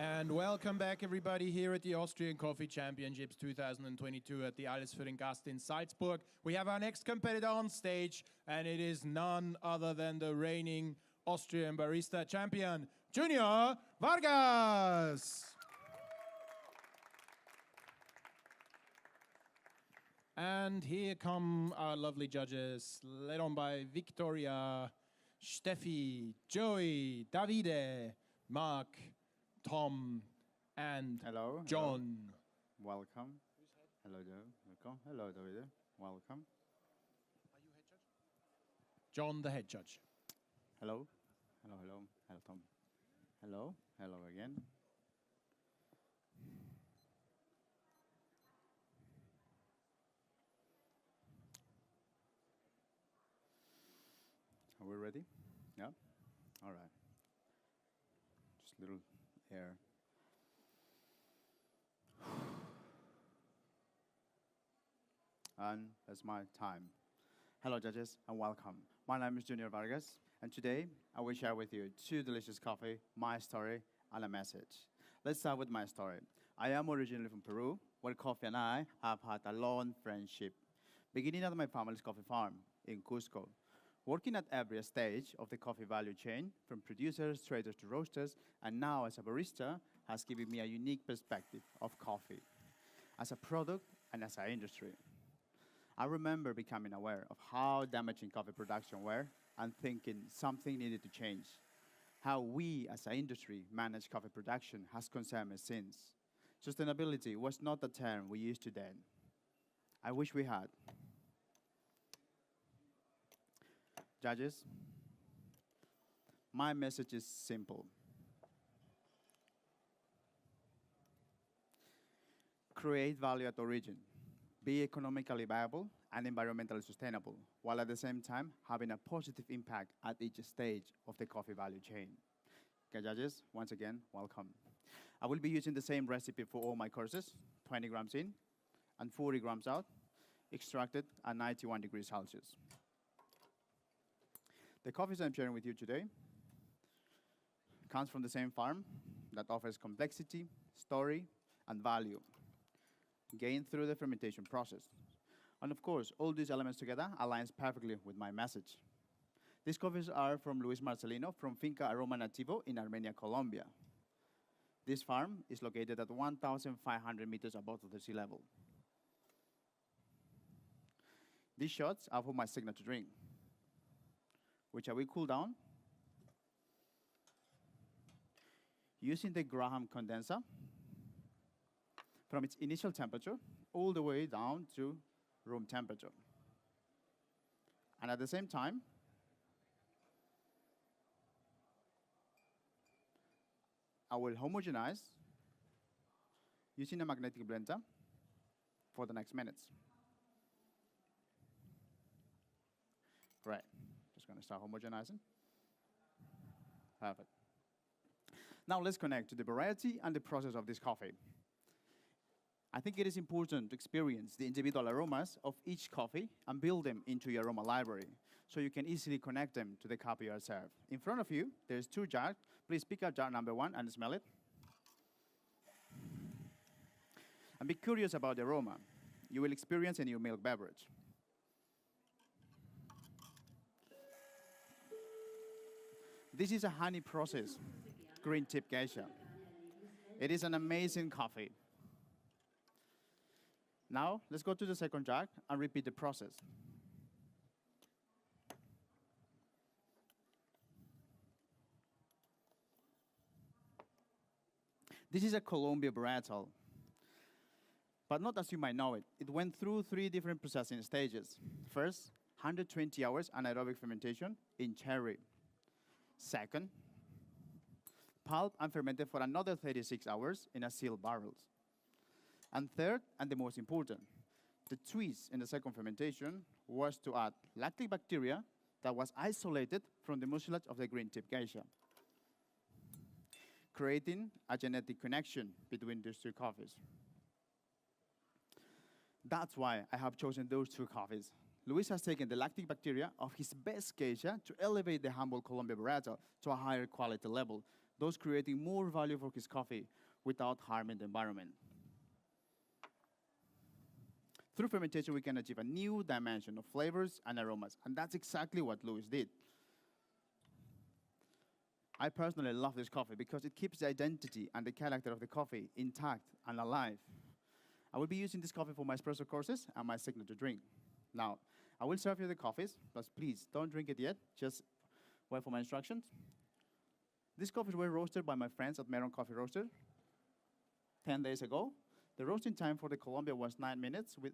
And welcome back, everybody, here at the Austrian Coffee Championships 2022 at the Alles für den Gast in Salzburg. We have our next competitor on stage, and it is none other than the reigning Austrian Barista champion, Junior Vargas. And here come our lovely judges, led on by Victoria, Steffi, Joey, Davide, Mark, Tom, and hello, John. Hello. Welcome. Hello, Joe. Welcome. Hello, Davide. Welcome. Are you head judge? John, the head judge. Hello. Hello, hello. Hello, Tom. Hello. Hello again. Are we ready? Yeah? All right. Just a little air. And that's my time. Hello, judges, and welcome. My name is Junior Vargas, and today I will share with you 2 delicious coffee, my story, and a message. Let's start with my story. I am originally from Peru, where coffee and I have had a long friendship, beginning at my family's coffee farm in Cusco. Working at every stage of the coffee value chain, from producers, traders to roasters, and now as a barista, has given me a unique perspective of coffee as a product and as an industry. I remember becoming aware of how damaging coffee production were and thinking something needed to change. How we as an industry manage coffee production has concerned me since. Sustainability was not a term we used to then. I wish we had. Judges, my message is simple. Create value at origin. Be economically viable and environmentally sustainable, while at the same time having a positive impact at each stage of the coffee value chain. Okay, judges, once again, welcome. I will be using the same recipe for all my courses, 20 grams in and 40 grams out, extracted at 91 degrees Celsius. The coffees I'm sharing with you today comes from the same farm that offers complexity, story, and value gained through the fermentation process. And of course, all these elements together aligns perfectly with my message. These coffees are from Luis Marcelino from Finca Aroma Nativo in Armenia, Colombia. This farm is located at 1,500 meters above the sea level. These shots are for my signature drink, which I will cool down using the Graham condenser from its initial temperature all the way down to room temperature. And at the same time, I will homogenize using a magnetic blender for the next minutes. Great. Just going to start homogenizing. Perfect. Now let's connect to the variety and the process of this coffee. I think it is important to experience the individual aromas of each coffee and build them into your aroma library so you can easily connect them to the cup you are served. In front of you, there's 2 jars. Please pick up jar number 1 and smell it. And be curious about the aroma. You will experience a new milk beverage. This is a honey process, green tip geisha. It is an amazing coffee. Now, let's go to the second jar and repeat the process. This is a Colombia varietal, but not as you might know it. It went through 3 different processing stages. First, 120 hours anaerobic fermentation in cherry. Second, pulp and fermented for another 36 hours in a sealed barrels. And third, and the most important, the twist in the second fermentation was to add lactic bacteria that was isolated from the mucilage of the green tip geisha, creating a genetic connection between these 2 coffees. That's why I have chosen those 2 coffees. Luis has taken the lactic bacteria of his best geisha to elevate the humble Colombia varietal to a higher quality level, thus creating more value for his coffee without harming the environment. Through fermentation, we can achieve a new dimension of flavors and aromas, and that's exactly what Luis did. I personally love this coffee because it keeps the identity and the character of the coffee intact and alive. I will be using this coffee for my espresso courses and my signature drink. Now, I will serve you the coffees, but please don't drink it yet. Just wait for my instructions. These coffees were roasted by my friends at Meron Coffee Roaster 10 days ago. The roasting time for the Colombia was 9 minutes with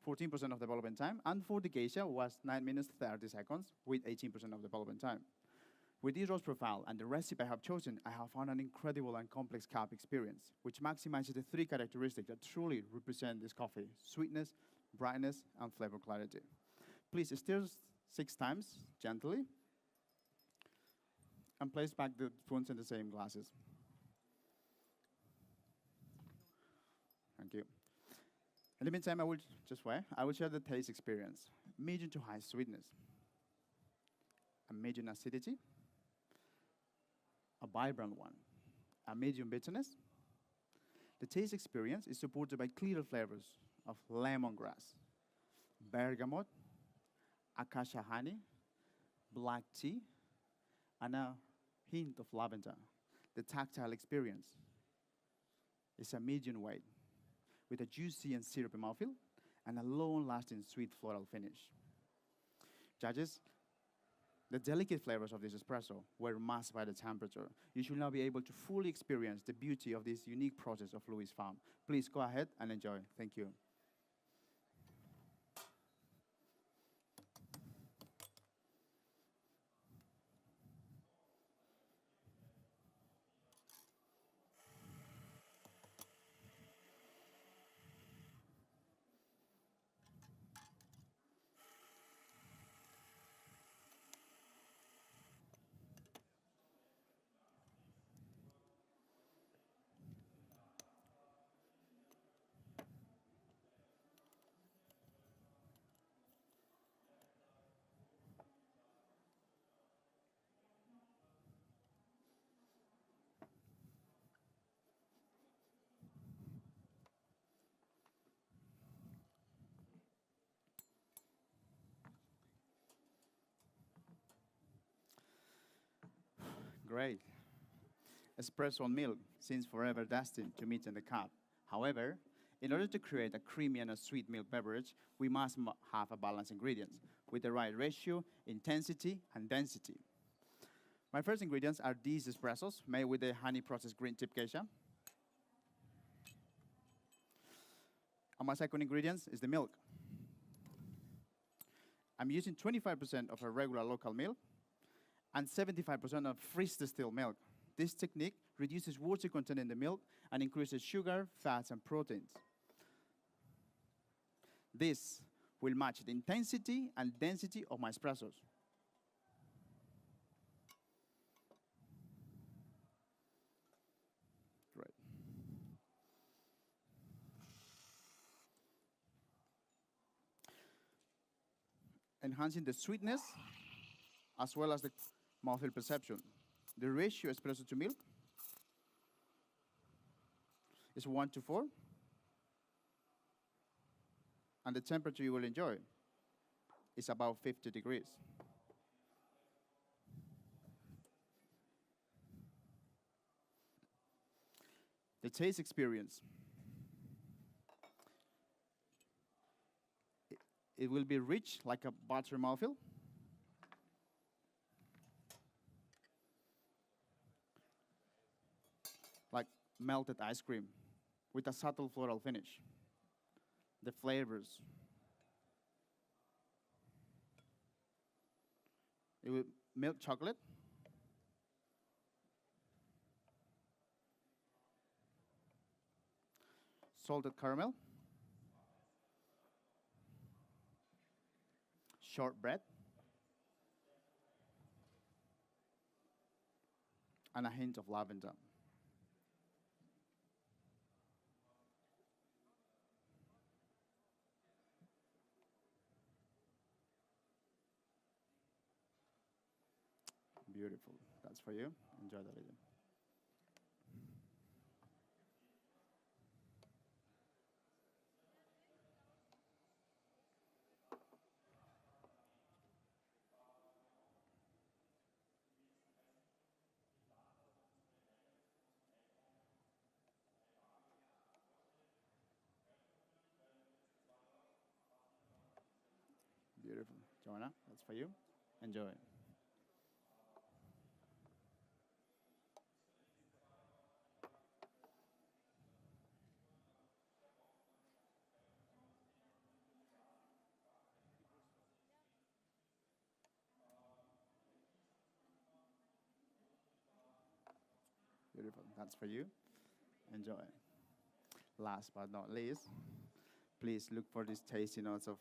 14% of the development time, and for the geisha was 9 minutes 30 seconds with 18% of the development time. With this roast profile and the recipe I have chosen, I have found an incredible and complex cup experience, which maximizes the three characteristics that truly represent this coffee: sweetness, brightness, and flavor clarity. Please stir 6 times gently, and place back the spoons in the same glasses. Thank you. In the meantime, I will share the taste experience. Medium to high sweetness, a medium acidity, a vibrant one, a medium bitterness. The taste experience is supported by clear flavors of lemongrass, bergamot, acacia honey, black tea, and a hint of lavender. The tactile experience is a medium weight with a juicy and syrupy mouthfeel and a long-lasting sweet floral finish. Judges, the delicate flavors of this espresso were masked by the temperature. You should now be able to fully experience the beauty of this unique process of Luis Farm. Please go ahead and enjoy. Thank you. Great. Espresso and milk seems forever destined to meet in the cup. However, in order to create a creamy and a sweet milk beverage, we must have a balanced ingredients with the right ratio, intensity, and density. My first ingredients are these espressos made with the honey processed green tip geisha. And my second ingredient is the milk. I'm using 25% of a regular local milk and 75% of freeze distilled milk. This technique reduces water content in the milk and increases sugar, fats, and proteins. This will match the intensity and density of my espressos. Great. Enhancing the sweetness as well as the mouthfeel perception. The ratio espresso to milk is 1:4, and the temperature you will enjoy is about 50 degrees. The taste experience. It will be rich like a butter mouthfeel. Like melted ice cream with a subtle floral finish. The flavors. It will milk chocolate, salted caramel, shortbread, and a hint of lavender. Beautiful. That's for you. Enjoy the video. Beautiful. Joanna, that's for you. Enjoy. Beautiful. That's for you. Enjoy. Last but not least, please look for these tasty notes of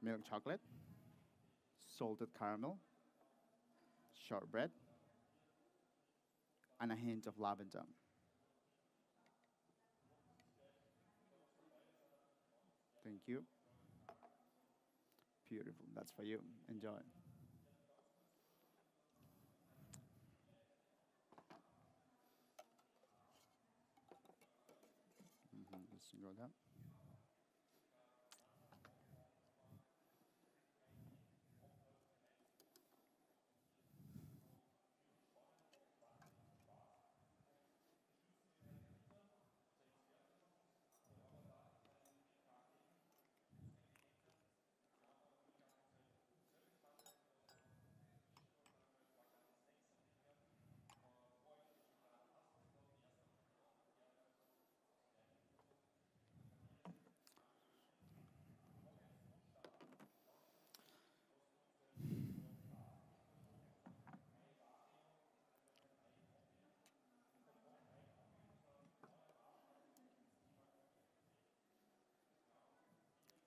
milk chocolate, salted caramel, shortbread, and a hint of lavender. Thank you. Beautiful. That's for you. Enjoy. Let's go down.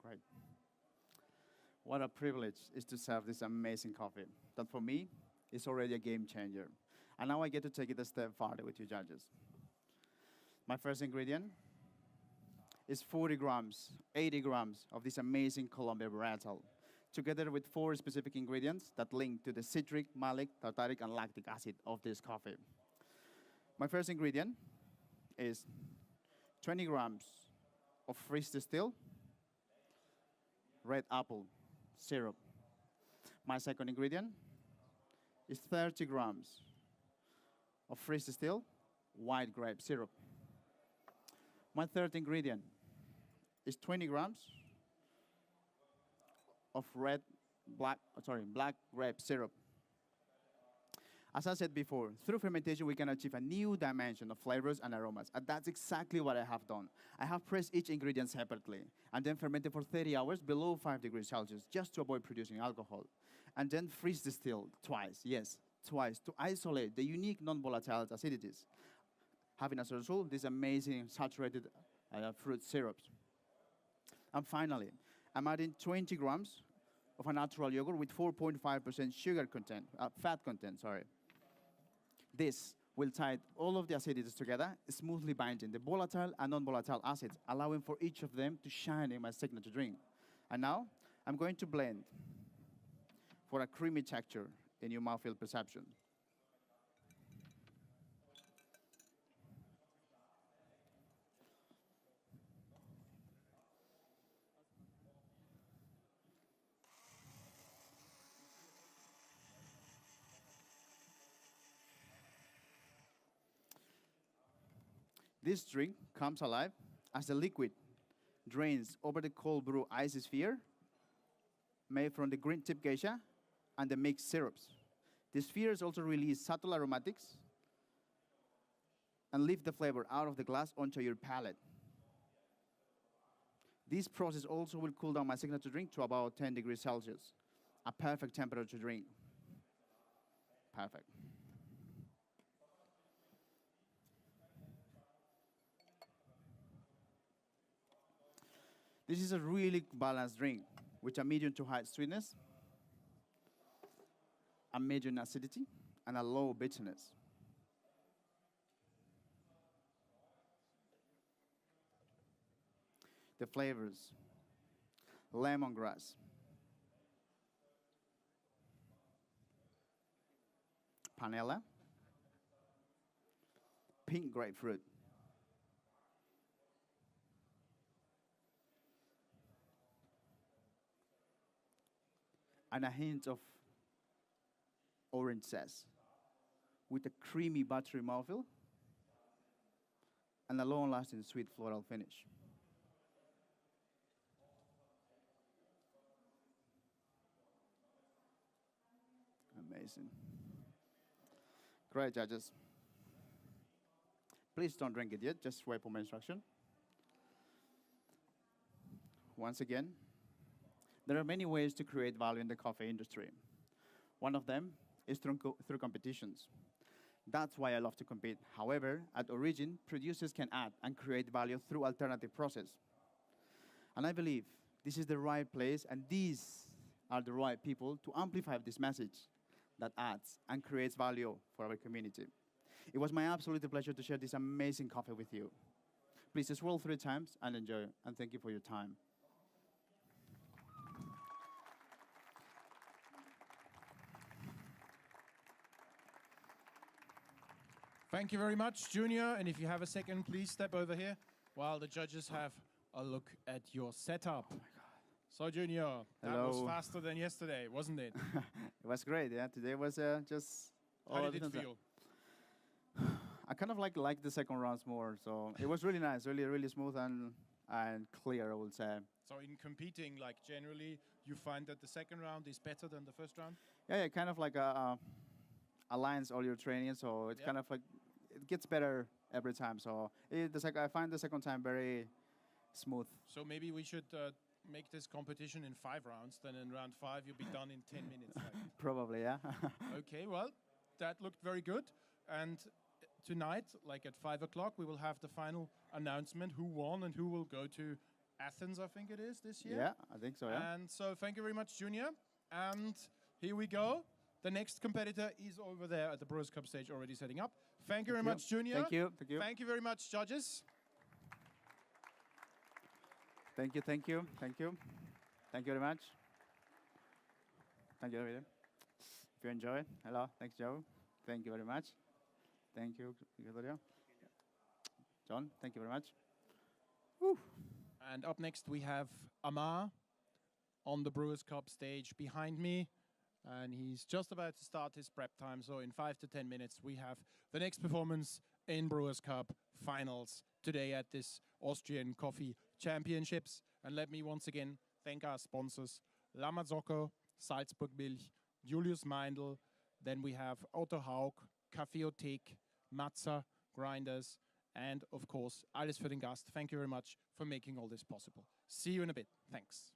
Great. What a privilege is to serve this amazing coffee that for me is already a game changer. And now I get to take it a step farther with you judges. My first ingredient is 40 grams, 80 grams of this amazing Colombia varietal, together with 4 specific ingredients that link to the citric, malic, tartaric, and lactic acid of this coffee. My first ingredient is 20 grams of freeze distilled red apple syrup. My second ingredient is 30 grams of freeze distilled white grape syrup. My third ingredient is 20 grams of black grape syrup. As I said before, through fermentation, we can achieve a new dimension of flavors and aromas. And that's exactly what I have done. I have pressed each ingredient separately and then fermented for 30 hours below 5 degrees Celsius just to avoid producing alcohol. And then freeze distilled twice, yes, twice, to isolate the unique non-volatile acidities, having as a result these amazing saturated fruit syrups. And finally, I'm adding 20 grams of a natural yogurt with 4.5% sugar content, fat content, sorry. This will tie all of the acidities together, smoothly binding the volatile and non-volatile acids, allowing for each of them to shine in my signature drink. And now, I'm going to blend for a creamy texture in your mouthfeel perception. This drink comes alive as the liquid drains over the cold brew ice sphere made from the green tip geisha and the mixed syrups. The spheres also release subtle aromatics and lift the flavor out of the glass onto your palate. This process also will cool down my signature drink to about 10 degrees Celsius, a perfect temperature to drink. Perfect. This is a really balanced drink with a medium to high sweetness, a medium acidity, and a low bitterness. The flavors: lemongrass, panela, pink grapefruit, and a hint of orange zest with a creamy buttery mouthfeel and a long-lasting sweet floral finish. Amazing. Great, judges. Please don't drink it yet, just wait for my instruction. Once again, there are many ways to create value in the coffee industry. One of them is through competitions. That's why I love to compete. However, at Origin, producers can add and create value through alternative process. And I believe this is the right place, and these are the right people to amplify this message that adds and creates value for our community. It was my absolute pleasure to share this amazing coffee with you. Please swirl 3 times and enjoy, and thank you for your time. Thank you very much, Junior. And if you have a second, please step over here while the judges have a look at your setup. Oh my God. So, Junior, that was faster than yesterday, wasn't it? It was great, yeah. Today was just... How did it feel? I kind of like the second rounds more, so it was really nice, really smooth and clear, I would say. So in competing, like generally, you find that the second round is better than the first round? Yeah, kind of like aligns all your training, so it's kind of like, it gets better every time. So I find the second time very smooth. So maybe we should make this competition in 5 rounds, then in round 5 you'll be done in 10 minutes. Like. Probably, yeah. Okay, well, that looked very good. And tonight, like at 5 o'clock, we will have the final announcement who won and who will go to Athens, I think it is, this year. Yeah, I think so, yeah. And so thank you very much, Junior. And here we go. The next competitor is over there at the Brewers Cup stage already setting up. Thank you very much, Junior. Thank you. Thank you very much, judges. Thank you. Thank you very much. Thank you, David. If you enjoy it, hello. Thanks, Joe. Thank you very much. Thank you, Victoria. John, thank you very much. Woo. And up next we have Amar on the Brewers Cup stage behind me. And he's just about to start his prep time. So in 5 to 10 minutes, we have the next performance in Brewers Cup finals today at this Austrian Coffee Championships. And let me once again thank our sponsors, La Marzocco, Salzburg Milch, Julius Meindl. Then we have Otto Haug, Kaffeothek, Matza, Grinders, and of course, Alles für den Gast. Thank you very much for making all this possible. See you in a bit. Thanks.